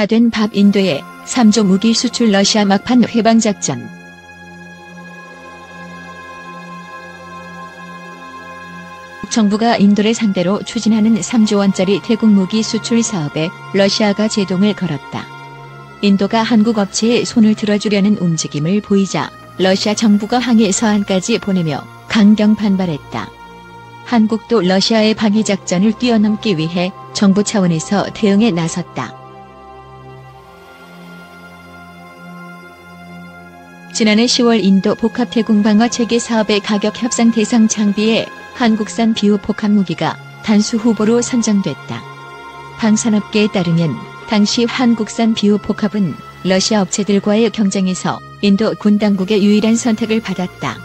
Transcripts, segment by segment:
다 된 밥 인도에 3조 무기 수출 러시아 막판 회방작전. 정부가 인도를 상대로 추진하는 3조 원짜리 대국 무기 수출 사업에 러시아가 제동을 걸었다. 인도가 한국 업체에 손을 들어주려는 움직임을 보이자 러시아 정부가 항의 서한까지 보내며 강경 반발했다. 한국도 러시아의 방해작전을 뛰어넘기 위해 정부 차원에서 대응에 나섰다. 지난해 10월 인도 복합 대공방어 체계 사업의 가격 협상 대상 장비에 한국산 비호폭합 무기가 단수 후보로 선정됐다. 방산업계에 따르면 당시 한국산 비호폭합은 러시아 업체들과의 경쟁에서 인도 군 당국의 유일한 선택을 받았다.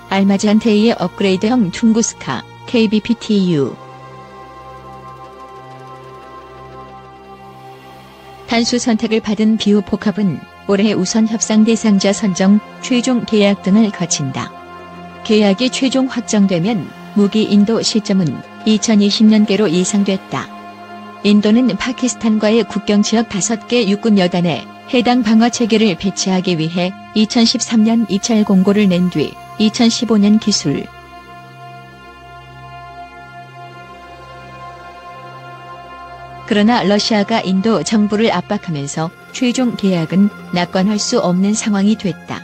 알마즈한테이의 업그레이드형 퉁구스카, KBPTU. 단수 선택을 받은 비호폭합은 올해 우선 협상 대상자 선정, 최종 계약 등을 거친다. 계약이 최종 확정되면 무기 인도 시점은 2020년께로 예상됐다. 인도는 파키스탄과의 국경 지역 5개 육군 여단에 해당 방어 체계를 배치하기 위해 2013년 입찰 공고를 낸 뒤 2015년 기술 그러나 러시아가 인도 정부를 압박하면서 최종 계약은 낙관할 수 없는 상황이 됐다.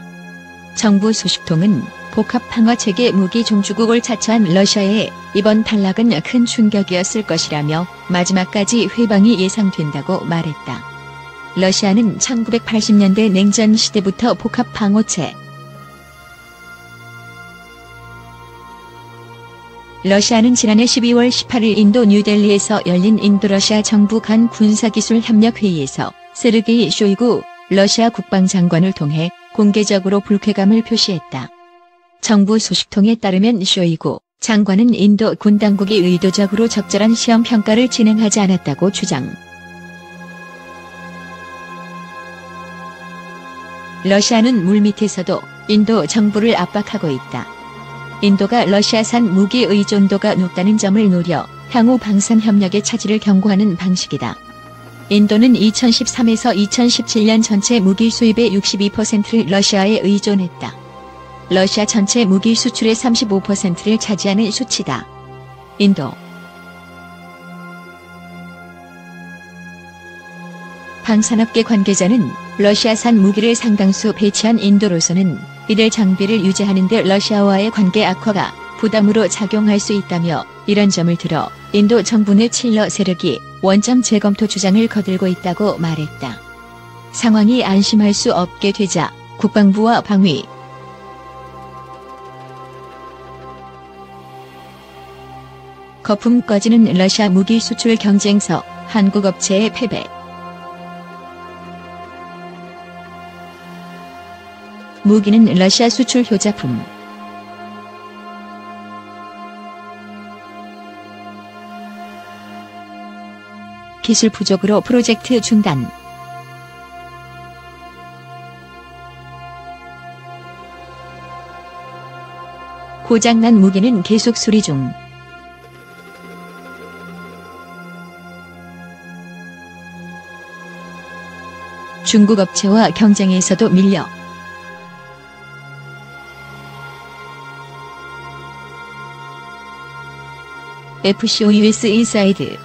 정부 소식통은 복합 방어 체계 무기 종주국을 자처한 러시아의 이번 탈락은 큰 충격이었을 것이라며 마지막까지 회방이 예상된다고 말했다. 러시아는 1980년대 냉전 시대부터 복합 방어체 러시아는 지난해 12월 18일 인도 뉴델리에서 열린 인도-러시아 정부 간 군사기술협력회의에서 세르게이 쇼이구 러시아 국방장관을 통해 공개적으로 불쾌감을 표시했다. 정부 소식통에 따르면 쇼이구 장관은 인도 군 당국이 의도적으로 적절한 시험 평가를 진행하지 않았다고 주장. 러시아는 물밑에서도 인도 정부를 압박하고 있다. 인도가 러시아산 무기 의존도가 높다는 점을 노려 향후 방산 협력의 차질을 경고하는 방식이다. 인도는 2013에서 2017년 전체 무기 수입의 62%를 러시아에 의존했다. 러시아 전체 무기 수출의 35%를 차지하는 수치다. 인도 방산업계 관계자는 러시아산 무기를 상당수 배치한 인도로서는 이들 장비를 유지하는 데 러시아와의 관계 악화가 부담으로 작용할 수 있다며 이런 점을 들어 인도 정부 내 칠러 세력이 원점 재검토 주장을 거들고 있다고 말했다. 상황이 안심할 수 없게 되자 국방부와 방위 거품 꺼지는 러시아 무기 수출 경쟁서 한국 업체의 패배. 무기는 러시아 수출 효자품. 기술 부족으로 프로젝트 중단. 고장난 무기는 계속 수리 중. 중국 업체와 경쟁에서도 밀려. FCOUS 인사이드.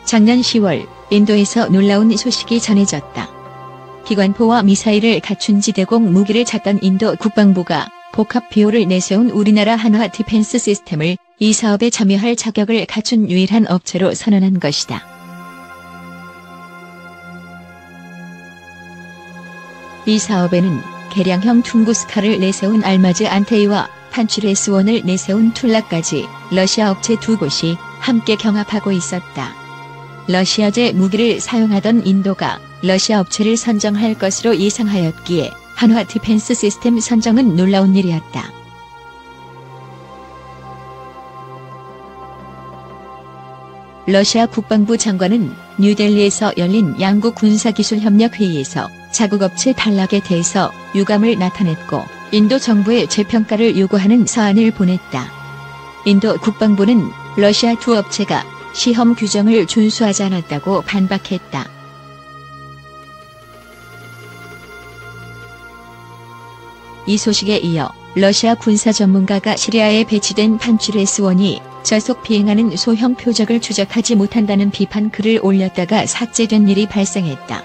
작년 10월 인도에서 놀라운 소식이 전해졌다. 기관포와 미사일을 갖춘 지대공 무기를 찾던 인도 국방부가 복합 비호를 내세운 우리나라 한화 디펜스 시스템을 이 사업에 참여할 자격을 갖춘 유일한 업체로 선언한 것이다. 이 사업에는 개량형 퉁구스카를 내세운 알마즈 안테이와 판출 S1을 내세운 툴라까지 러시아 업체 2곳이 함께 경합하고 있었다. 러시아제 무기를 사용하던 인도가 러시아 업체를 선정할 것으로 예상하였기에 한화 디펜스 시스템 선정은 놀라운 일이었다. 러시아 국방부 장관은 뉴델리에서 열린 양국 군사기술협력회의에서 자국업체 탈락에 대해서 유감을 나타냈고 인도 정부의 재평가를 요구하는 서한을 보냈다. 인도 국방부는 러시아 두 업체가 시험 규정을 준수하지 않았다고 반박했다. 이 소식에 이어 러시아 군사 전문가가 시리아에 배치된 판취르 S-1이 저속 비행하는 소형 표적을 추적하지 못한다는 비판 글을 올렸다가 삭제된 일이 발생했다.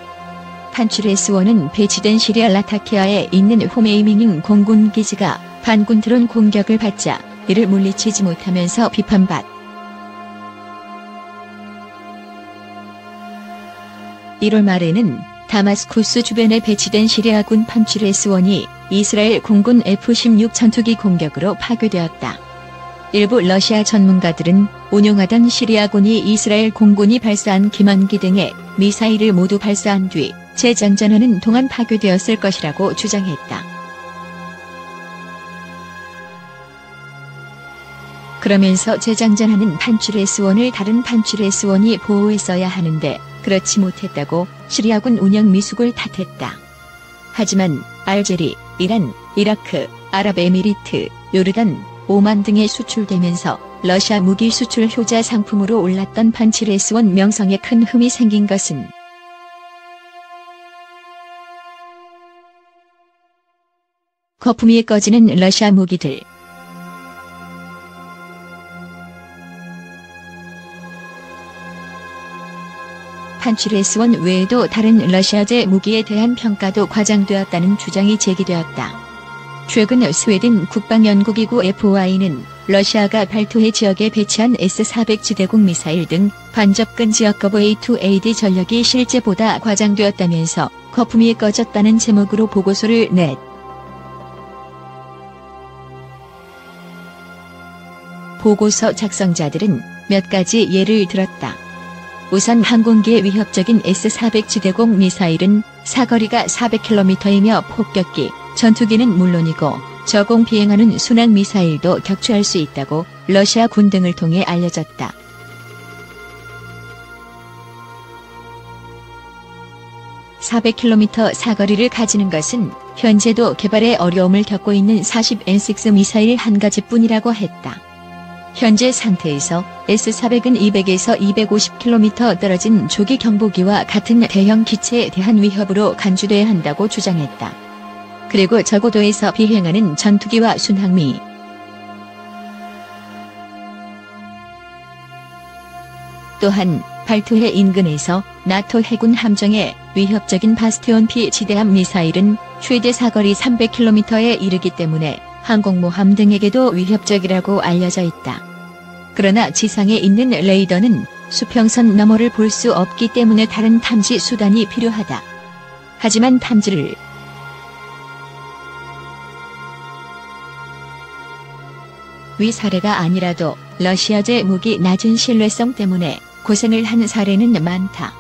판취르 S-1은 배치된 시리아 라타키아에 있는 홈에이밍 공군 기지가 반군 드론 공격을 받자 이를 물리치지 못하면서 비판받. 1월 말에는 다마스쿠스 주변에 배치된 시리아군 판취르 S-1이 이스라엘 공군 F-16 전투기 공격으로 파괴되었다. 일부 러시아 전문가들은 운용하던 시리아군이 이스라엘 공군이 발사한 기만기 등의 미사일을 모두 발사한 뒤 재장전하는 동안 파괴되었을 것이라고 주장했다. 그러면서 재장전하는 판취르 S-1을 다른 판취르 S-1이 보호했어야 하는데 그렇지 못했다고 시리아군 운영 미숙을 탓했다. 하지만 알제리, 이란, 이라크, 아랍에미리트, 요르단, 오만 등에 수출되면서 러시아 무기 수출 효자 상품으로 올랐던 판취르 S-1 명성에 큰 흠이 생긴 것은 거품이 꺼지는 러시아 무기들. 판취르 S-1 외에도 다른 러시아제 무기에 대한 평가도 과장되었다는 주장이 제기되었다. 최근 스웨덴 국방연구기구 FOI는 러시아가 발토해 지역에 배치한 S-400 지대공 미사일 등 반접근 지역거부 A2AD 전력이 실제보다 과장되었다면서 거품이 꺼졌다는 제목으로 보고서를 냈. 보고서 작성자들은 몇 가지 예를 들었다. 우선 항공기에 위협적인 S-400 지대공 미사일은 사거리가 400km이며 폭격기, 전투기는 물론이고 저공 비행하는 순항 미사일도 격추할 수 있다고 러시아 군 등을 통해 알려졌다. (400km) 사거리를 가지는 것은 현재도 개발에 어려움을 겪고 있는 40N6 미사일 한 가지뿐이라고 했다. 현재 상태에서 S-400은 200에서 250km 떨어진 조기 경보기와 같은 대형 기체에 대한 위협으로 간주돼야 한다고 주장했다. 그리고 저고도에서 비행하는 전투기와 순항미, 또한 발토해 인근에서 나토 해군 함정의 위협적인 바스티온 P 지대함 미사일은 최대 사거리 300km에 이르기 때문에 항공모함 등에게도 위협적이라고 알려져 있다. 그러나 지상에 있는 레이더는 수평선 너머를 볼 수 없기 때문에 다른 탐지 수단이 필요하다. 하지만 탐지를 위 사례가 아니라도 러시아제 무기 낮은 신뢰성 때문에 고생을 한 사례는 많다.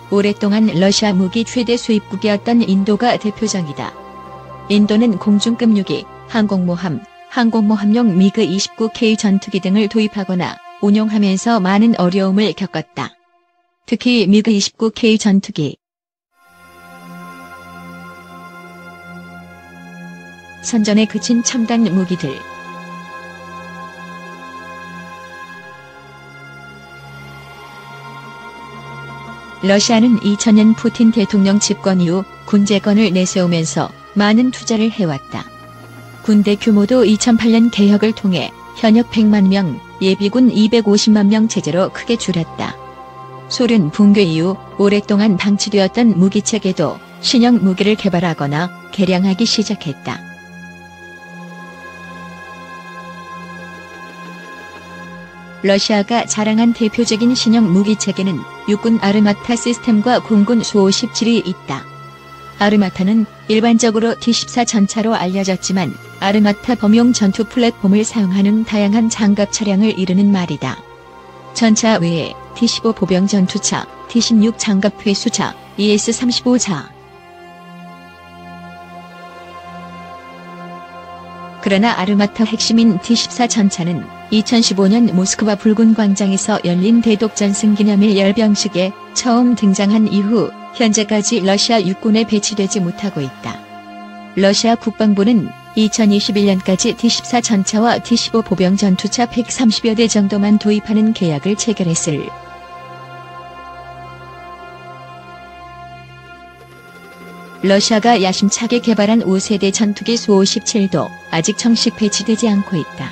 오랫동안 러시아 무기 최대 수입국이었던 인도가 대표적이다. 인도는 공중급 유기, 항공모함용 미그 29K 전투기 등을 도입하거나 운용하면서 많은 어려움을 겪었다. 특히 미그 29K 전투기. 선전에 그친 첨단 무기들. 러시아는 2000년 푸틴 대통령 집권 이후 군재건을 내세우면서 많은 투자를 해왔다. 군대 규모도 2008년 개혁을 통해 현역 100만 명, 예비군 250만 명 체제로 크게 줄였다. 소련 붕괴 이후 오랫동안 방치되었던 무기체계도 신형 무기를 개발하거나 개량하기 시작했다. 러시아가 자랑한 대표적인 신형 무기체계는 육군 아르마타 시스템과 공군 수-57이 있다. 아르마타는 일반적으로 T-14 전차로 알려졌지만 아르마타 범용 전투 플랫폼을 사용하는 다양한 장갑 차량을 이르는 말이다. 전차 외에 T-15 보병 전투차, T-16 장갑 회수차, ES-35차. 그러나 아르마타 핵심인 T-14 전차는 2015년 모스크바 붉은 광장에서 열린 대독전승 기념일 열병식에 처음 등장한 이후 현재까지 러시아 육군에 배치되지 못하고 있다. 러시아 국방부는 2021년까지 T-14 전차와 T-15 보병 전투차 130여 대 정도만 도입하는 계약을 체결했을. 러시아가 야심차게 개발한 5세대 전투기 수-57도 아직 정식 배치되지 않고 있다.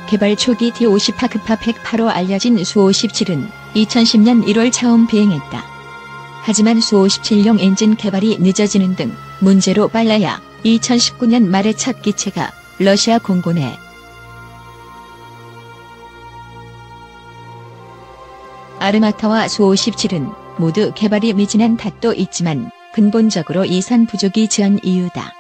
개발 초기 T-50 파크파 108로 알려진 수-57은 2010년 1월 처음 비행했다. 하지만 수-57용 엔진 개발이 늦어지는 등 문제로 빨라야 2019년 말에 첫 기체가 러시아 공군에 아르마타와 수-57은 모두 개발이 미진한 탓도 있지만 근본적으로 예산 부족이 전 이유다.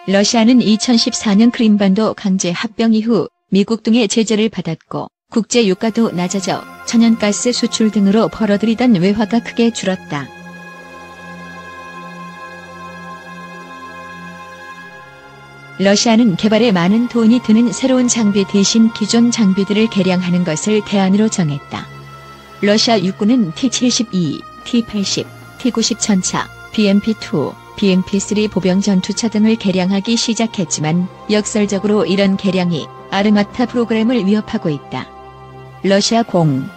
러시아는 2014년 크림반도 강제 합병 이후 미국 등의 제재를 받았고 국제 유가도 낮아져 천연가스 수출 등으로 벌어들이던 외화가 크게 줄었다. 러시아는 개발에 많은 돈이 드는 새로운 장비 대신 기존 장비들을 개량하는 것을 대안으로 정했다. 러시아 육군은 T-72, T-80, T-90 전차, BMP-2, BMP-3 보병 전투차 등을 개량하기 시작했지만 역설적으로 이런 개량이 아르마타 프로그램을 위협하고 있다. 러시아 공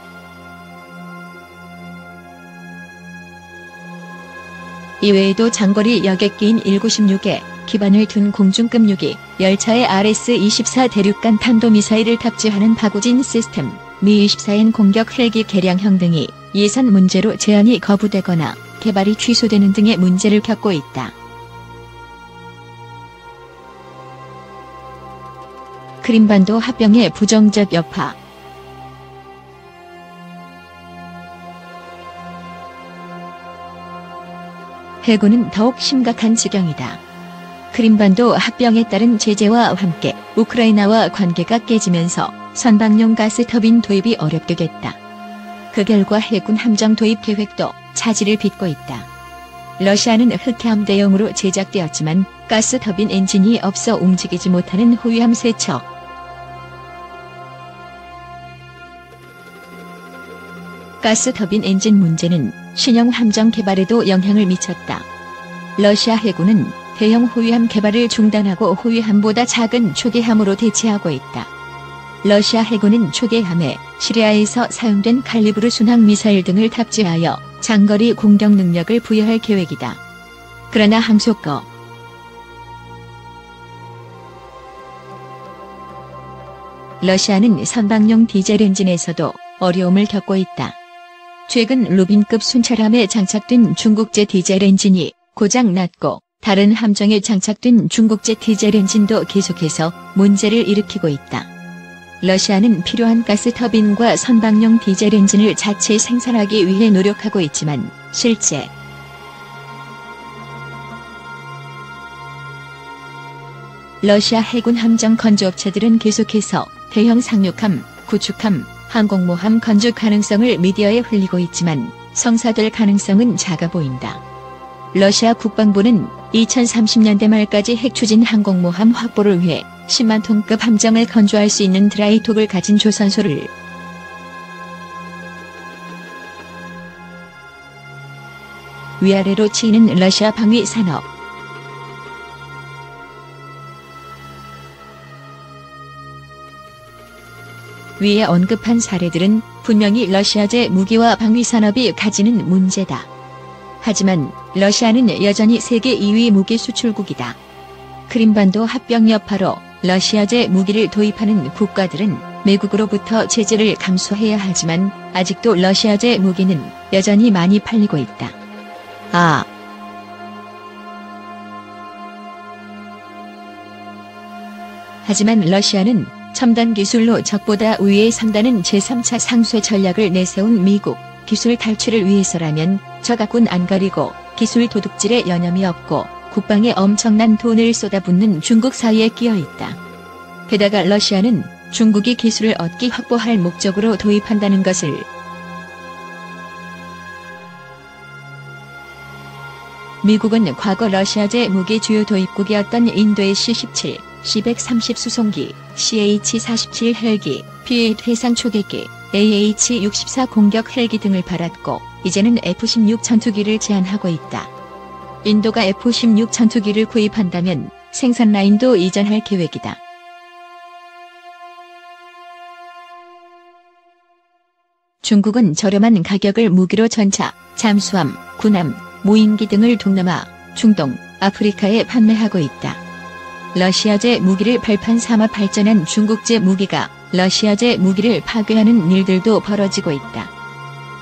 이외에도 장거리 여객기인 196에 기반을 둔 공중급 6위 열차에 RS-24 대륙간 탄도미사일을 탑재하는 바구진 시스템, 미-24N 공격 헬기 개량형 등이 예산 문제로 제안이 거부되거나 개발이 취소되는 등의 문제를 겪고 있다. 크림반도 합병의 부정적 여파. 해군은 더욱 심각한 지경이다. 크림반도 합병에 따른 제재와 함께 우크라이나와 관계가 깨지면서 선박용 가스터빈 도입이 어렵게 됐다. 그 결과 해군 함정 도입 계획도 차질을 빚고 있다. 러시아는 흑해함 대용으로 제작되었지만 가스터빈 엔진이 없어 움직이지 못하는 호위함 세척. 가스터빈 엔진 문제는 신형 함정 개발에도 영향을 미쳤다. 러시아 해군은 대형 호위함 개발을 중단하고 호위함보다 작은 초계함으로 대체하고 있다. 러시아 해군은 초계함에 시리아에서 사용된 칼리브르 순항 미사일 등을 탑재하여 장거리 공격 능력을 부여할 계획이다. 그러나 항속거 러시아는 선박용 디젤 엔진에서도 어려움을 겪고 있다. 최근 루빈급 순찰함에 장착된 중국제 디젤 엔진이 고장 났고 다른 함정에 장착된 중국제 디젤 엔진도 계속해서 문제를 일으키고 있다. 러시아는 필요한 가스터빈과 선박용 디젤 엔진을 자체 생산하기 위해 노력하고 있지만 실제 러시아 해군 함정 건조업체들은 계속해서 대형 상륙함, 구축함, 항공모함 건조 가능성을 미디어에 흘리고 있지만 성사될 가능성은 작아 보인다. 러시아 국방부는 2030년대 말까지 핵추진 항공모함 확보를 위해 10만 톤급 함정을 건조할 수 있는 드라이독을 가진 조선소를 위아래로 치이는 러시아 방위 산업. 위에 언급한 사례들은 분명히 러시아제 무기와 방위 산업이 가지는 문제다. 하지만 러시아는 여전히 세계 2위 무기 수출국이다. 크림반도 합병 여파로 러시아제 무기를 도입하는 국가들은 미국으로부터 제재를 감수해야 하지만 아직도 러시아제 무기는 여전히 많이 팔리고 있다. 하지만 러시아는 첨단 기술로 적보다 우위에 선다는 제3차 상쇄 전략을 내세운 미국, 기술 탈취를 위해서라면 저가군 안 가리고 기술 도둑질에 여념이 없고 국방에 엄청난 돈을 쏟아붓는 중국 사이에 끼어 있다. 게다가 러시아는 중국이 기술을 얻기 확보할 목적으로 도입한다는 것을 미국은 과거 러시아제 무기 주요 도입국이었던 인도의 C-17, C-130 수송기, CH-47 헬기, P-8 해상 초계기, AH-64 공격 헬기 등을 팔았고 이제는 F-16 전투기를 제안하고 있다. 인도가 F-16 전투기를 구입한다면 생산 라인도 이전할 계획이다. 중국은 저렴한 가격을 무기로 전차, 잠수함, 군함, 무인기 등을 동남아, 중동, 아프리카에 판매하고 있다. 러시아제 무기를 발판 삼아 발전한 중국제 무기가 러시아제 무기를 파괴하는 일들도 벌어지고 있다.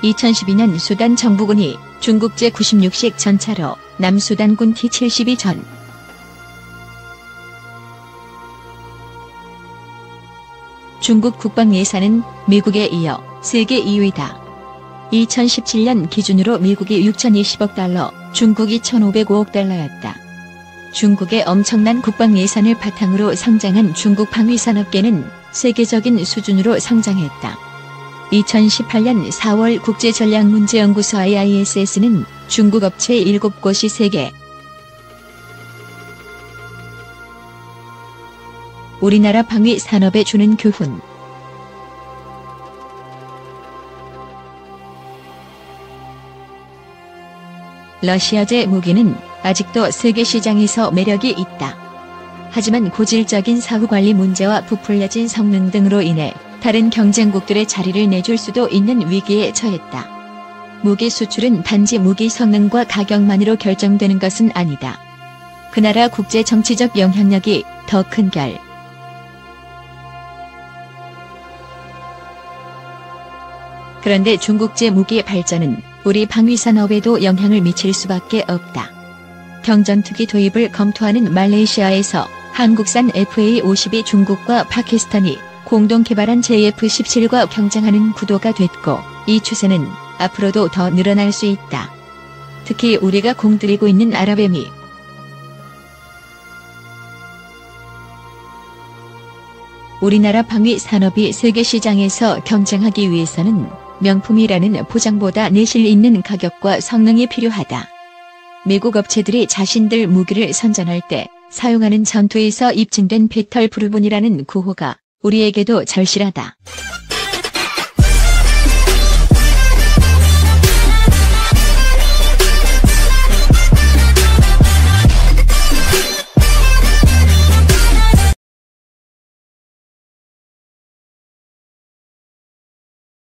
2012년 수단 정부군이 중국제 96식 전차로 남수단군 T-72전 중국 국방 예산은 미국에 이어 세계 2위다. 2017년 기준으로 미국이 6,020억 달러, 중국이 1,505억 달러였다. 중국의 엄청난 국방 예산을 바탕으로 성장한 중국 방위산업계는 세계적인 수준으로 성장했다. 2018년 4월 국제전략문제연구소 IISS는 중국 업체 7곳이 세계 우리나라 방위 산업에 주는 교훈. 러시아제 무기는 아직도 세계 시장에서 매력이 있다. 하지만 고질적인 사후관리 문제와 부풀려진 성능 등으로 인해 다른 경쟁국들의 자리를 내줄 수도 있는 위기에 처했다. 무기 수출은 단지 무기 성능과 가격만으로 결정되는 것은 아니다. 그 나라 국제 정치적 영향력이 더 큰 결. 그런데 중국제 무기 발전은 우리 방위산업에도 영향을 미칠 수밖에 없다. 경전투기 도입을 검토하는 말레이시아에서 한국산 FA-50이 중국과 파키스탄이 공동 개발한 JF-17과 경쟁하는 구도가 됐고, 이 추세는 앞으로도 더 늘어날 수 있다. 특히 우리가 공들이고 있는 아랍에미, 우리나라 방위 산업이 세계 시장에서 경쟁하기 위해서는 명품이라는 포장보다 내실 있는 가격과 성능이 필요하다. 미국 업체들이 자신들 무기를 선전할 때 사용하는 전투에서 입증된 배털 프루븐이라는 구호가 우리에게도 절실하다.